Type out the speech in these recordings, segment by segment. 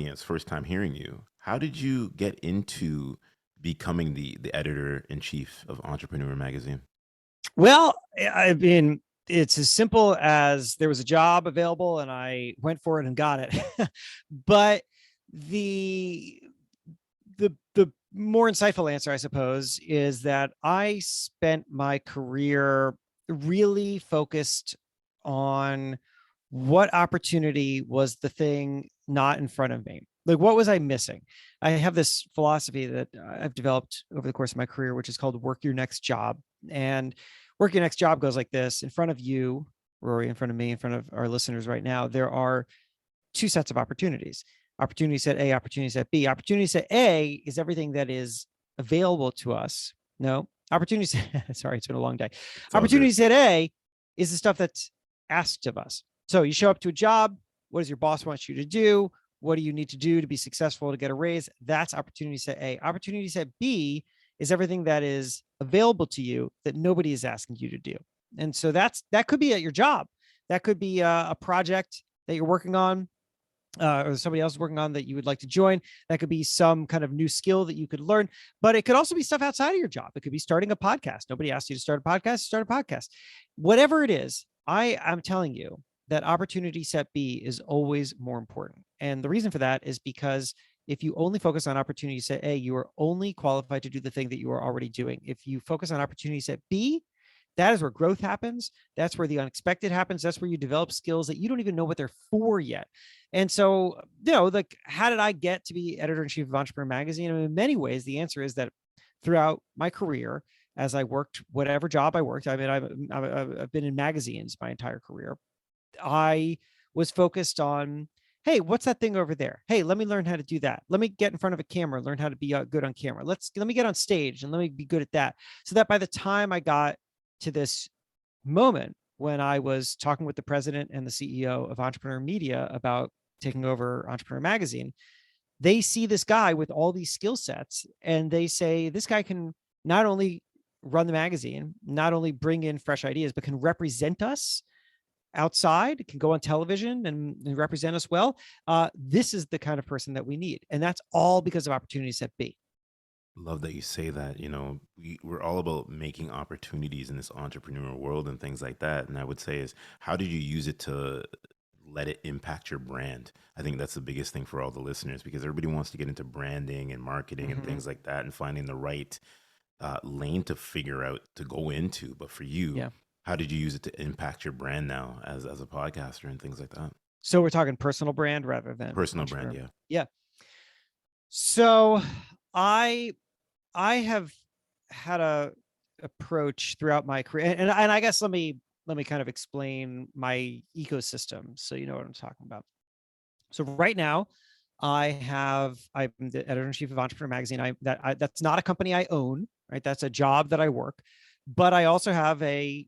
It's first time hearing you. How did you get into becoming the editor in chief of Entrepreneur Magazine? Well, I mean, it's as simple as there was a job available and I went for it and got it. But the the more insightful answer, I suppose, is that I spent my career really focused on what opportunity was the thing not in front of me. Like, what was I missing? I have this philosophy that I've developed over the course of my career, which is called work your next job. And work your next job goes like this: in front of you, Rory, in front of me, in front of our listeners right now, there are two sets of opportunities. Opportunity set A, opportunity set B. Opportunity set A is everything that is available to us. No, opportunity set, sorry, it's been a long day. It's all good. Opportunity set A is the stuff that's asked of us. So you show up to a job. What does your boss want you to do? What do you need to do to be successful to get a raise? That's opportunity set A. Opportunity set B is everything that is available to you that nobody is asking you to do. And so that could be at your job. That could be a project that you're working on, or somebody else is working on that you would like to join. That could be some kind of new skill that you could learn, but it could also be stuff outside of your job. It could be starting a podcast. Nobody asked you to start a podcast, start a podcast. Whatever it is, I'm telling you that opportunity set B is always more important. And the reason for that is because if you only focus on opportunity set A, you are only qualified to do the thing that you are already doing. If you focus on opportunity set B, that is where growth happens. That's where the unexpected happens. That's where you develop skills that you don't even know what they're for yet. And so, like, how did I get to be editor in chief of Entrepreneur Magazine? I mean, in many ways, the answer is that throughout my career, as I worked, whatever job I worked, I mean, I've been in magazines my entire career. I was focused on, hey, what's that thing over there? Hey, let me learn how to do that. Let me get in front of a camera, learn how to be good on camera. Let me get on stage and let me be good at that. So that by the time I got to this moment when I was talking with the president and the CEO of Entrepreneur Media about taking over Entrepreneur Magazine, they see this guy with all these skill sets and they say, this guy can not only run the magazine, not only bring in fresh ideas, but can represent us outside, can go on television and represent us well. This is the kind of person that we need. And that's all because of opportunity set B. Love that you say that. We're all about making opportunities in this entrepreneurial world and things like that. And I would say is, how did you use it to let it impact your brand? I think that's the biggest thing for all the listeners, because everybody wants to get into branding and marketing and Mm-hmm. things like that and finding the right lane to figure out to go into. But for you, Yeah. how did you use it to impact your brand now as a podcaster and things like that? So we're talking personal brand rather than Personal brand, entrepreneur. yeah. Yeah. So I I have had a approach throughout my career, and I guess let me kind of explain my ecosystem so you know what I'm talking about. So right now, I'm the editor in chief of Entrepreneur Magazine. That's not a company I own, right? That's a job that I work, but I also have a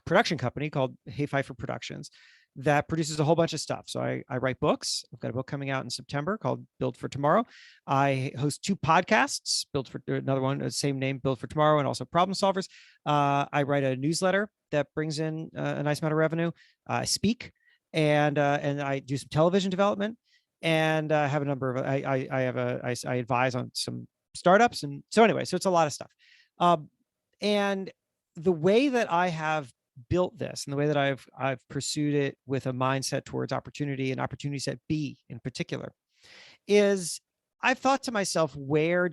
production company called Hey Pfeiffer Productions that produces a whole bunch of stuff. So I write books. I've got a book coming out in September called Build for Tomorrow. I host two podcasts, Build for another one, same name, Build for Tomorrow, and also Problem Solvers. I write a newsletter that brings in a nice amount of revenue. I speak and I do some television development and have a number of I advise on some startups, and so anyway, so it's a lot of stuff. And the way that I have built this and the way that I've pursued it with a mindset towards opportunity and opportunity set B in particular is I've thought to myself, where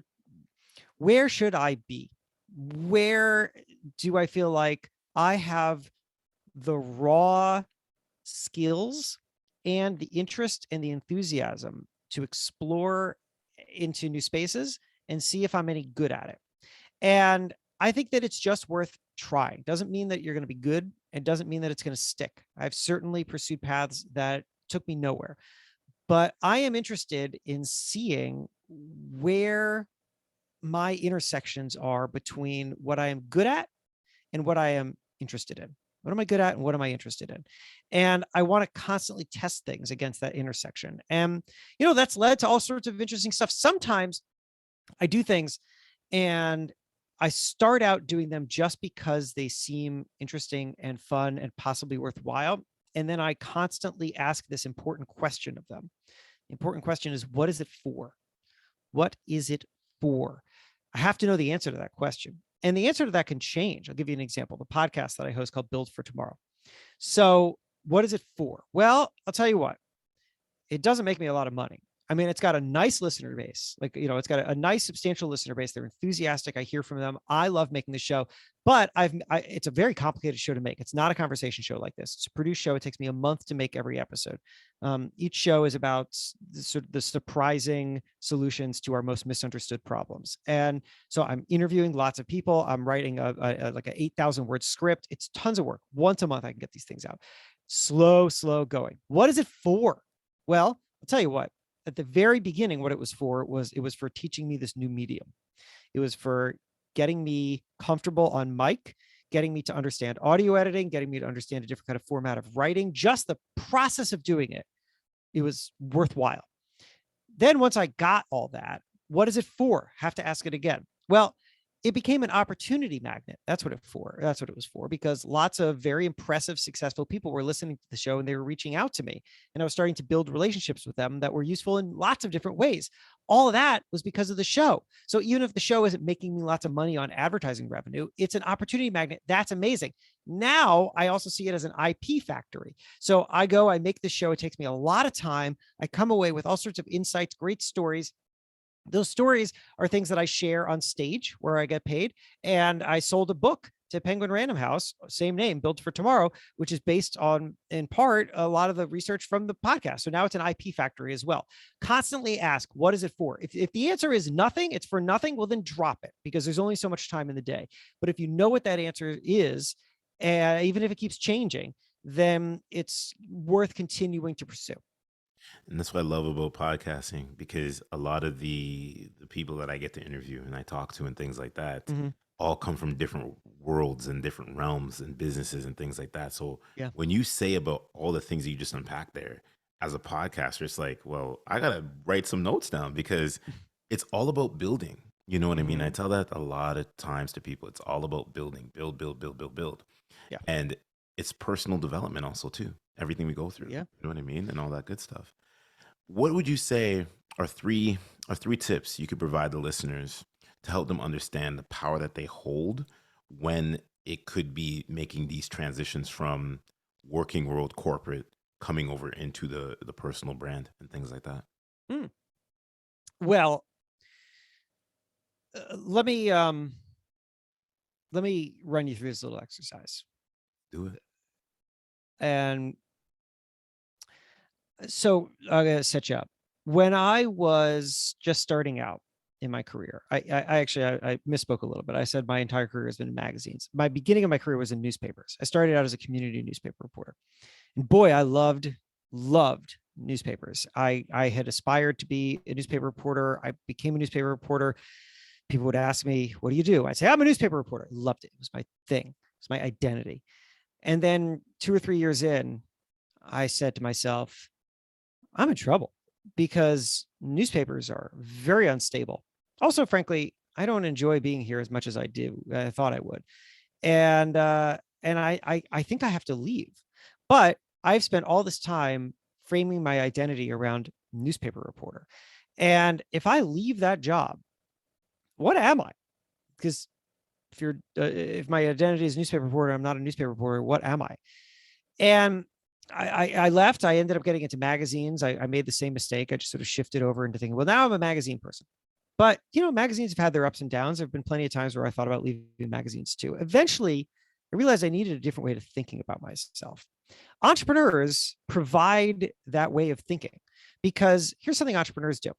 should I be? Where do I feel like I have the raw skills and the interest and the enthusiasm to explore into new spaces and see if I'm any good at it? And I think that it's just worth trying. Doesn't mean that you're going to be good. It doesn't mean that it's going to stick. I've certainly pursued paths that took me nowhere, but I am interested in seeing where my intersections are between what I am good at and what I am interested in. What am I good at and what am I interested in? And I want to constantly test things against that intersection. And, that's led to all sorts of interesting stuff. Sometimes I do things and I start out doing them just because they seem interesting and fun and possibly worthwhile. And then I constantly ask this important question of them. The important question is, what is it for? What is it for? I have to know the answer to that question. And the answer to that can change. I'll give you an example. The podcast that I host called Build for Tomorrow. So, what is it for? Well, I'll tell you what, it doesn't make me a lot of money. I mean, it's got a nice listener base. Like, it's got a nice, substantial listener base. They're enthusiastic. I hear from them. I love making the show, but it's a very complicated show to make. It's not a conversation show like this. It's a produced show. It takes me a month to make every episode. Each show is about the surprising solutions to our most misunderstood problems. And so I'm interviewing lots of people. I'm writing like a 8,000 word script. It's tons of work. Once a month, I can get these things out. Slow going. What is it for? Well, I'll tell you what, at the very beginning, what it was for teaching me this new medium. It was for getting me comfortable on mic, getting me to understand audio editing, getting me to understand a different kind of format of writing. Just the process of doing it, it was worthwhile. Then once I got all that, what is it for? Have to ask it again. Well, it became an opportunity magnet. That's what it was for, because lots of very impressive, successful people were listening to the show and they were reaching out to me, and I was starting to build relationships with them that were useful in lots of different ways. All of that was because of the show. So even if the show isn't making me lots of money on advertising revenue, it's an opportunity magnet. That's amazing. Now I also see it as an IP factory. So I make the show. It takes me a lot of time. I come away with all sorts of insights, great stories. Those stories are things that I share on stage where I get paid. And I sold a book to Penguin Random House, same name, Build for Tomorrow, which is based on, in part, a lot of the research from the podcast. So now it's an IP factory as well. Constantly ask, what is it for? If the answer is nothing, it's for nothing, well, then drop it, because there's only so much time in the day. But if you know what that answer is, and even if it keeps changing, then it's worth continuing to pursue. And that's what I love about podcasting, because a lot of the people that I get to interview and I talk to and things like that Mm-hmm. all come from different worlds and different realms and businesses and things like that. So Yeah. when you say about all the things that you just unpacked there, as a podcaster, it's like, well, I gotta write some notes down, because it's all about building. You know what I mean? I Mm-hmm. tell that a lot of times to people. It's all about building, build. Yeah. And it's personal development also too. Everything we go through. Yeah. You know what I mean? And all that good stuff. What would you say are three tips you could provide the listeners to help them understand the power that they hold when it could be making these transitions from working world corporate coming over into the personal brand and things like that? Mm. Well, let me run you through this little exercise. Do it. And so I'm gonna set you up. When I was just starting out in my career, I misspoke a little bit. I said my entire career has been in magazines. My beginning of my career was in newspapers. I started out as a community newspaper reporter, and boy, I loved newspapers. I had aspired to be a newspaper reporter. I became a newspaper reporter. People would ask me, "What do you do?" I'd say, "I'm a newspaper reporter." I loved it. It was my thing. It was my identity. And then 2 or 3 years in, I said to myself, I'm in trouble, because newspapers are very unstable. Also, frankly, I don't enjoy being here as much as I thought I would. And I think I have to leave. But I've spent all this time framing my identity around newspaper reporter. And if I leave that job, what am I? Because if my identity is newspaper reporter, I'm not a newspaper reporter. What am I? And I left. I ended up getting into magazines. I made the same mistake. I just sort of shifted over into thinking, well, now I'm a magazine person. But, magagines have had their ups and downs. There have been plenty of times where I thought about leaving magazines too. Eventually, I realized I needed a different way of thinking about myself. Entrepreneurs provide that way of thinking, because here's something entrepreneurs do.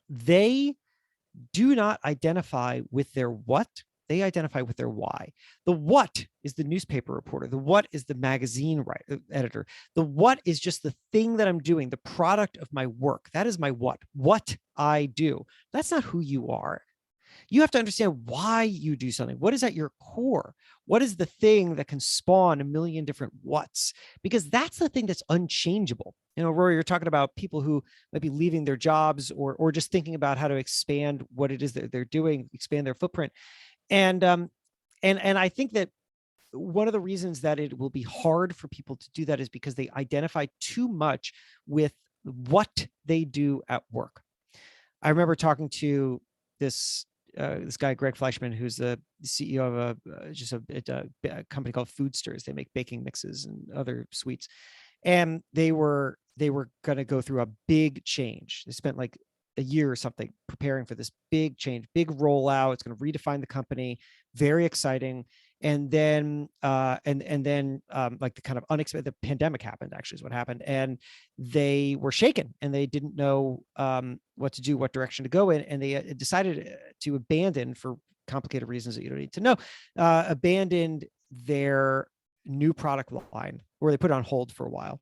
They do not identify with their what, they identify with their why. The what is the newspaper reporter. The what is the magazine editor. The what is just the thing that I'm doing, the product of my work. That is my what I do. That's not who you are. You have to understand why you do something. What is at your core? What is the thing that can spawn a million different whats? Because that's the thing that's unchangeable. Rory, you're talking about people who might be leaving their jobs, or just thinking about how to expand what it is that they're doing, expand their footprint. And I think that one of the reasons that it will be hard for people to do that is because they identify too much with what they do at work. I remember talking to this this guy, Greg Fleischman, who's the CEO of a company called Foodsters. They make baking mixes and other sweets, and they were going to go through a big change. They spent like a year or something preparing for this big change, big rollout. It's going to redefine the company. Very exciting. And then like the kind of unexpected, the pandemic happened, actually is what happened, and they were shaken and they didn't know what to do, what direction to go in, and they decided to abandon, for complicated reasons that you don't need to know, abandoned their new product line, or they put it on hold for a while,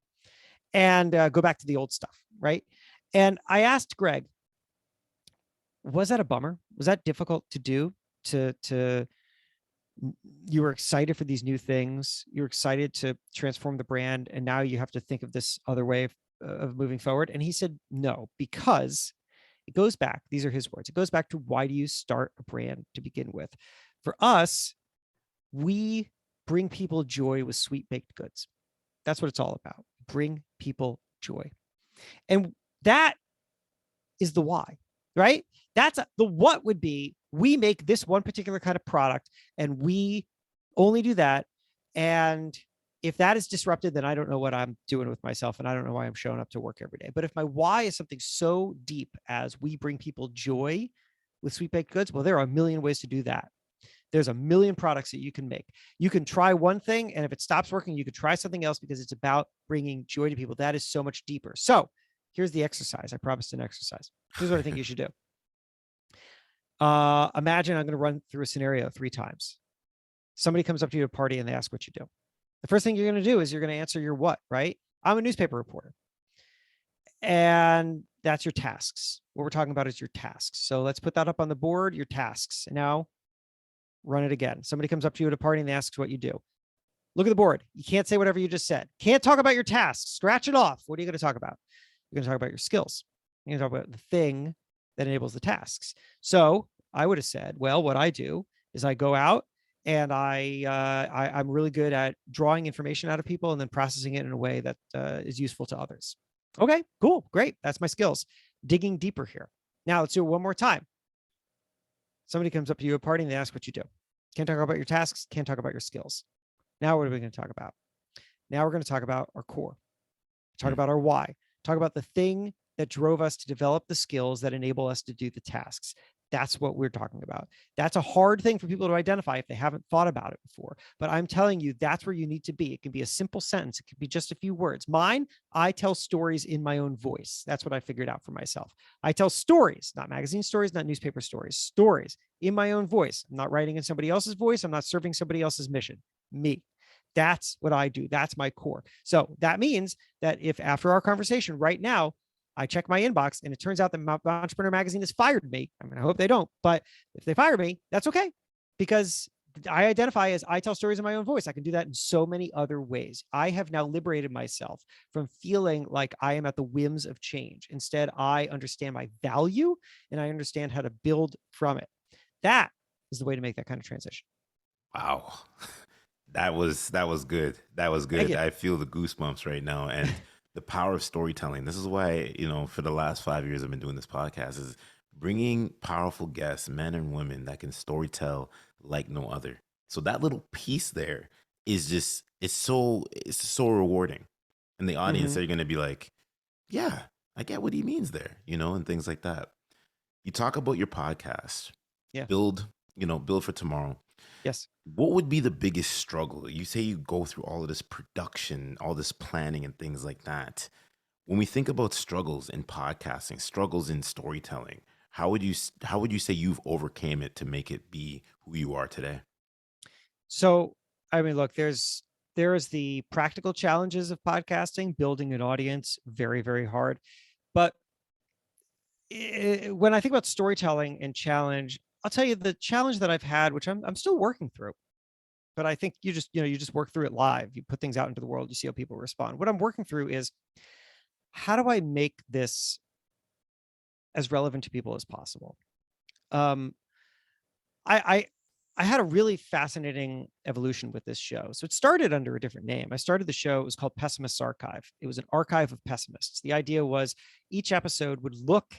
and go back to the old stuff, right? And I asked Greg, was that a bummer? Was that difficult to do? To You were excited for these new things, you're excited to transform the brand, and now you have to think of this other way of moving forward? And he said no, because it goes back, these are his words, it goes back to, why do you start a brand to begin with? For us, we bring people joy with sweet baked goods. That's what it's all about. Bring people joy. And that is the why, right? That's the what would be, we make this one particular kind of product and we only do that. And if that is disrupted, then I don't know what I'm doing with myself, and I don't know why I'm showing up to work every day. But if my why is something so deep as we bring people joy with sweet baked goods, well, there are a million ways to do that. There's a million products that you can make. You can try one thing, and if it stops working, you could try something else, because it's about bringing joy to people. That is so much deeper. So here's the exercise. I promised an exercise. Here's what I think you should do. Imagine I'm going to run through a scenario 3 times. Somebody comes up to you at a party and they ask what you do. The first thing you're going to do is you're going to answer your what, right? I'm a newspaper reporter. And that's your tasks. What we're talking about is your tasks. So let's put that up on the board, your tasks. And now run it again. Somebody comes up to you at a party and they ask what you do. Look at the board. You can't say whatever you just said. Can't talk about your tasks. Scratch it off. What are you going to talk about? You're going to talk about your skills. You're going to talk about the thing that enables the tasks. So I would have said, well, what I do is I go out and I'm really good at drawing information out of people and then processing it in a way that is useful to others. Okay, cool, great. That's my skills. Digging deeper here. Now let's do it one more time. Somebody comes up to you at a party and they ask what you do. Can't talk about your tasks, can't talk about your skills. Now what are we going to talk about? Now we're going to talk about our core. Talk about our why. Talk about the thing that drove us to develop the skills that enable us to do the tasks. That's what we're talking about. That's a hard thing for people to identify if they haven't thought about it before. But I'm telling you, that's where you need to be. It can be a simple sentence. It could be just a few words. Mine, I tell stories in my own voice. That's what I figured out for myself. I tell stories, not magazine stories, not newspaper stories in my own voice. I'm not writing in somebody else's voice. I'm not serving somebody else's mission. Me. That's what I do. That's my core. So that means that if after our conversation right now, I check my inbox and it turns out that Entrepreneur Magazine has fired me, I mean, I hope they don't, but if they fire me, that's okay, because I identify as I tell stories in my own voice. I can do that in so many other ways. I have now liberated myself from feeling like I am at the whims of change. Instead, I understand my value and I understand how to build from it. That is the way to make that kind of transition. Wow. That was good. That was good. I feel the goosebumps right now. And the power of storytelling. This is why, for the last 5 years I've been doing this podcast, is bringing powerful guests, men and women that can storytell like no other. So that little piece there is just, it's so rewarding. And the audience, they're going to be like, yeah, I get what he means there, and things like that. You talk about your podcast, Yeah. build for tomorrow. Yes. What would be the biggest struggle? You say you go through all of this production, all this planning and things like that. When we think about struggles in podcasting, struggles in storytelling, how would you say you've overcame it to make it be who you are today? So, I mean, look, there is the practical challenges of podcasting, building an audience, very, very hard. But when I think about storytelling and challenge, I'll tell you the challenge that I've had, which I'm still working through. But I think you just work through it live. You put things out into the world, you see how people respond. What I'm working through is, how do I make this as relevant to people as possible? Um, I I had a really fascinating evolution with this show. So it started under a different name. I started the show, it was called Pessimist's Archive. It was an archive of pessimists. The idea was each episode would look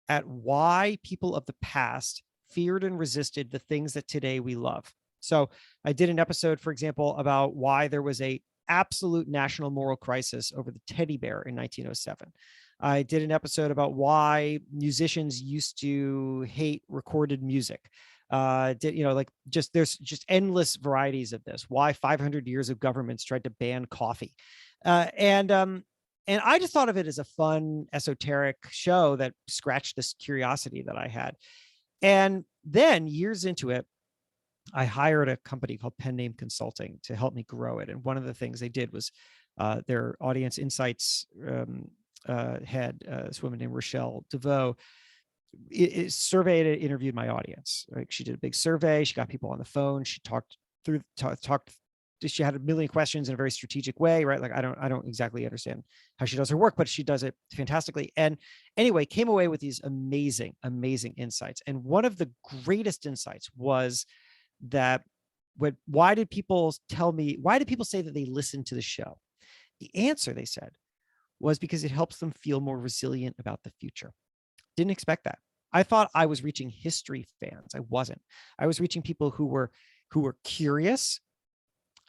at why people of the past feared and resisted the things that today we love. So I did an episode, for example, about why there was a absolute national moral crisis over the teddy bear in 1907. I did an episode about why musicians used to hate recorded music. Like just there's just endless varieties of this. Why 500 years of governments tried to ban coffee, and I just thought of it as a fun, esoteric show that scratched this curiosity that I had. And then years into it, I hired a company called Pen Name Consulting to help me grow it. And one of the things they did was their audience insights head, this woman named Rochelle DeVoe, surveyed and interviewed my audience. Like she did a big survey. She got people on the phone. She talked. She had a million questions in a very strategic way, right? Like I don't exactly understand how she does her work, but she does it fantastically. And anyway, came away with these amazing, amazing insights. And one of the greatest insights was that why did people say that they listen to the show? The answer, they said, was because it helps them feel more resilient about the future. Didn't expect that. I thought I was reaching history fans. I wasn't. I was reaching people who were curious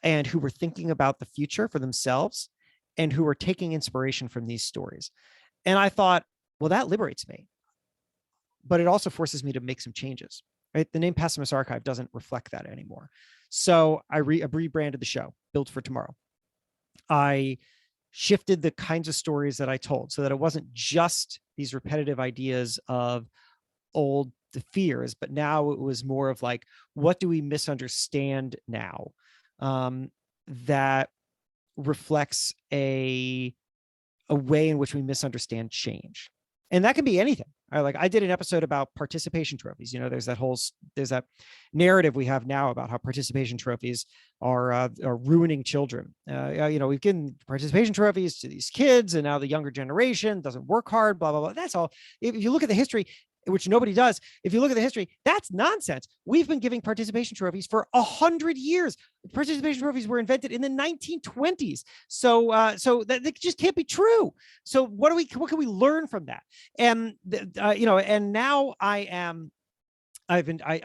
and who were thinking about the future for themselves and who were taking inspiration from these stories. And I thought, well, that liberates me, but it also forces me to make some changes. Right? The name Pessimist Archive doesn't reflect that anymore. So I rebranded the show, Built for Tomorrow. I shifted the kinds of stories that I told so that it wasn't just these repetitive ideas of old fears, but now it was more of like, what do we misunderstand now that reflects a way in which we misunderstand change? And that can be anything. Like I did an episode about participation trophies. There's that narrative we have now about how participation trophies are ruining children. We've given participation trophies to these kids, and now the younger generation doesn't work hard. Blah blah blah. That's all. If you look at the history, which nobody does, if you look at the history, that's nonsense. We've been giving participation trophies for 100 years. Participation trophies were invented in the 1920s. So that just can't be true. So what can we learn from that? And and now I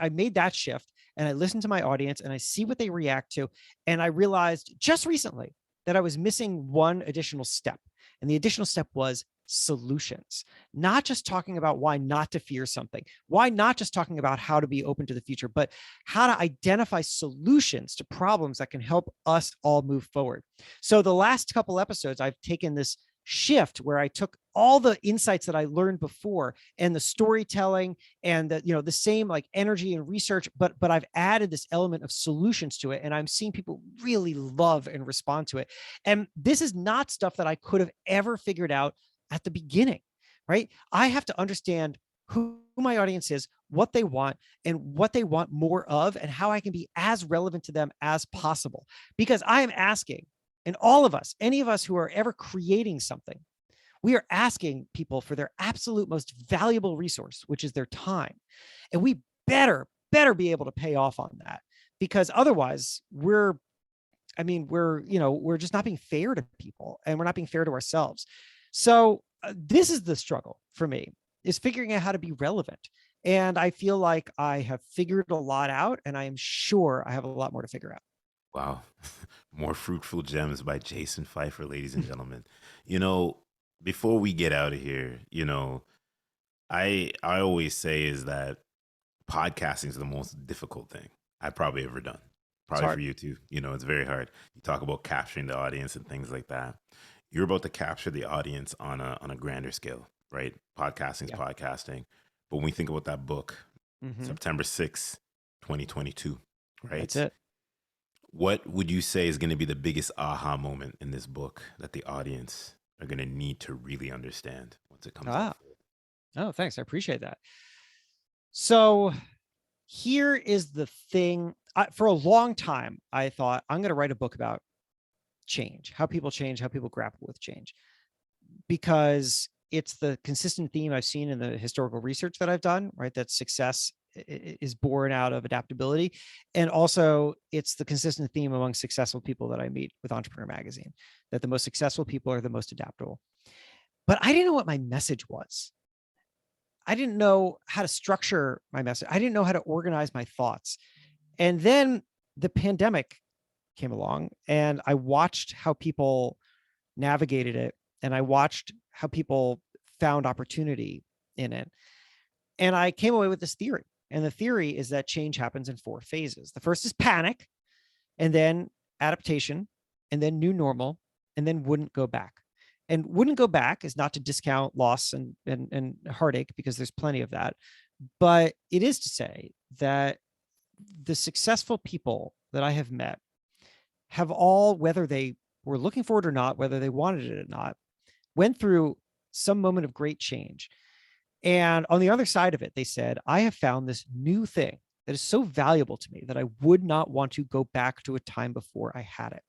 made that shift, and I listen to my audience and I see what they react to. And I realized just recently that I was missing one additional step. And the additional step was solutions, not just talking about why not to fear something, why not just talking about how to be open to the future, but how to identify solutions to problems that can help us all move forward. So the last couple episodes, I've taken this shift where I took all the insights that I learned before and the storytelling and the same like energy and research, but I've added this element of solutions to it, and I'm seeing people really love and respond to it. And this is not stuff that I could have ever figured out at the beginning, right? I have to understand who my audience is, what they want, and what they want more of, and how I can be as relevant to them as possible. Because I am asking, and all of us, any of us who are ever creating something, we are asking people for their absolute most valuable resource, which is their time. And we better be able to pay off on that, because otherwise we're just not being fair to people, and we're not being fair to ourselves. So this is the struggle for me, is figuring out how to be relevant. And I feel like I have figured a lot out, and I am sure I have a lot more to figure out. Wow. More fruitful gems by Jason Feifer, ladies and gentlemen. You know, before we get out of here, I always say is that podcasting is the most difficult thing I've probably ever done. It's Probably for hard. you too. It's very hard. You talk about capturing the audience and things like that. You're about to capture the audience on a grander scale, right? Podcasting is Yeah. podcasting. But when we think about that book, Mm-hmm. September 6th, 2022, That's right? it. What would you say is going to be the biggest aha moment in this book that the audience are going to need to really understand once it comes out? Ah, oh, thanks. I appreciate that. So here is the thing. For a long time, I thought I'm going to write a book about change, how people grapple with change, because it's the consistent theme I've seen in the historical research that I've done, right? That success is born out of adaptability. And also it's the consistent theme among successful people that I meet with Entrepreneur Magazine, that the most successful people are the most adaptable. But I didn't know what my message was. I didn't know how to structure my message. I didn't know how to organize my thoughts. And then the pandemic came along and I watched how people navigated it, and I watched how people found opportunity in it. And I came away with this theory. And the theory is that change happens in 4 phases. The first is panic, and then adaptation, and then new normal, and then wouldn't go back. And wouldn't go back is not to discount loss and heartache, because there's plenty of that. But it is to say that the successful people that I have met have all, whether they were looking for it or not, whether they wanted it or not, went through some moment of great change. And on the other side of it, they said, I have found this new thing that is so valuable to me that I would not want to go back to a time before I had it.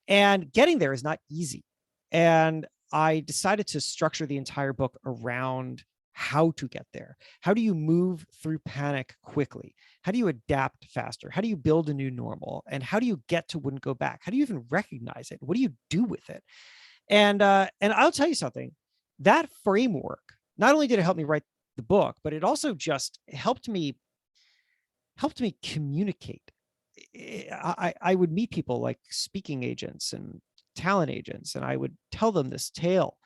And getting there is not easy. And I decided to structure the entire book around how to get there. How do you move through panic quickly? How do you adapt faster? How do you build a new normal? And how do you get to wouldn't go back? How do you even recognize it? What do you do with it? And I'll tell you something, that framework, not only did it help me write the book, but it also just helped me communicate. I would meet people like speaking agents and talent agents, and I would tell them this tale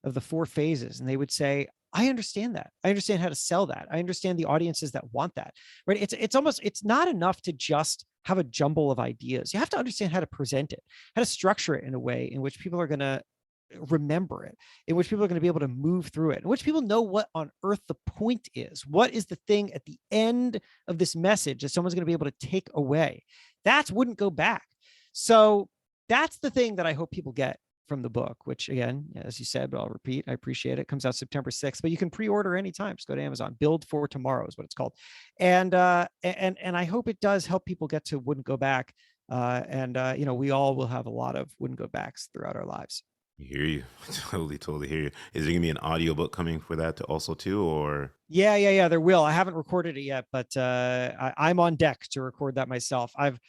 of the 4 phases, and they would say, I understand that. I understand how to sell that. I understand the audiences that want that. Right? It's not enough to just have a jumble of ideas. You have to understand how to present it, how to structure it in a way in which people are going to remember it, in which people are going to be able to move through it, in which people know what on earth the point is. What is the thing at the end of this message that someone's going to be able to take away? That's wouldn't go back. So that's the thing that I hope people get from the book, which again, as you said, but I'll repeat, I appreciate it. It comes out September 6th, but you can pre-order anytime. Just go to Amazon. Build for Tomorrow is what it's called. And I hope it does help people get to wouldn't go back. We all will have a lot of wouldn't go backs throughout our lives. Hear you. Totally hear you. Is there gonna be an audiobook coming for that to also too, or Yeah. There will. I haven't recorded it yet, but I'm on deck to record that myself. I've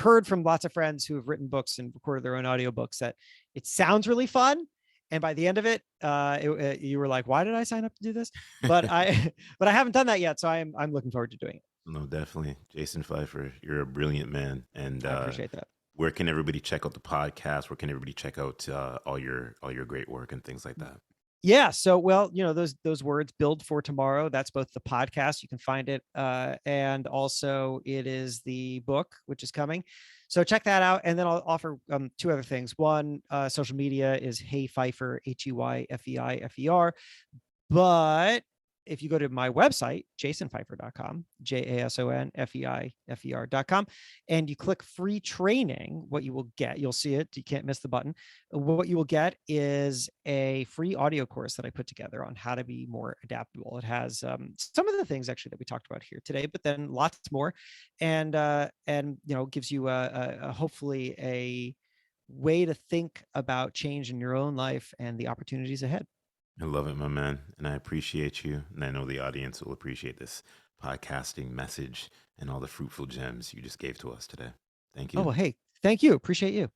heard from lots of friends who have written books and recorded their own audiobooks that it sounds really fun. And by the end of it, you were like, "Why did I sign up to do this?" But I, but I haven't done that yet, so I'm looking forward to doing it. no? Definitely, Jason Pfeiffer. You're a brilliant man, and I appreciate that. where can everybody check out the podcast? Where can everybody check out all your great work and things like that? Yeah. So, well, those words, build for tomorrow. That's both the podcast. You can find it. And also it is the book, which is coming. So check that out. And then I'll offer 2 other things. One, social media is Hey Pfeiffer, HeyFeifer. But if you go to my website, jasonfeifer.com, JASONFEIFER.com, and you click free training, what you will get, you'll see it. You can't miss the button. What you will get is a free audio course that I put together on how to be more adaptable. It has some of the things actually that we talked about here today, but then lots more, and gives you hopefully a way to think about change in your own life and the opportunities ahead. I love it, my man, and I appreciate you, and I know the audience will appreciate this podcasting message and all the fruitful gems you just gave to us today. Thank Oh, you. well, hey, thank you. Appreciate you.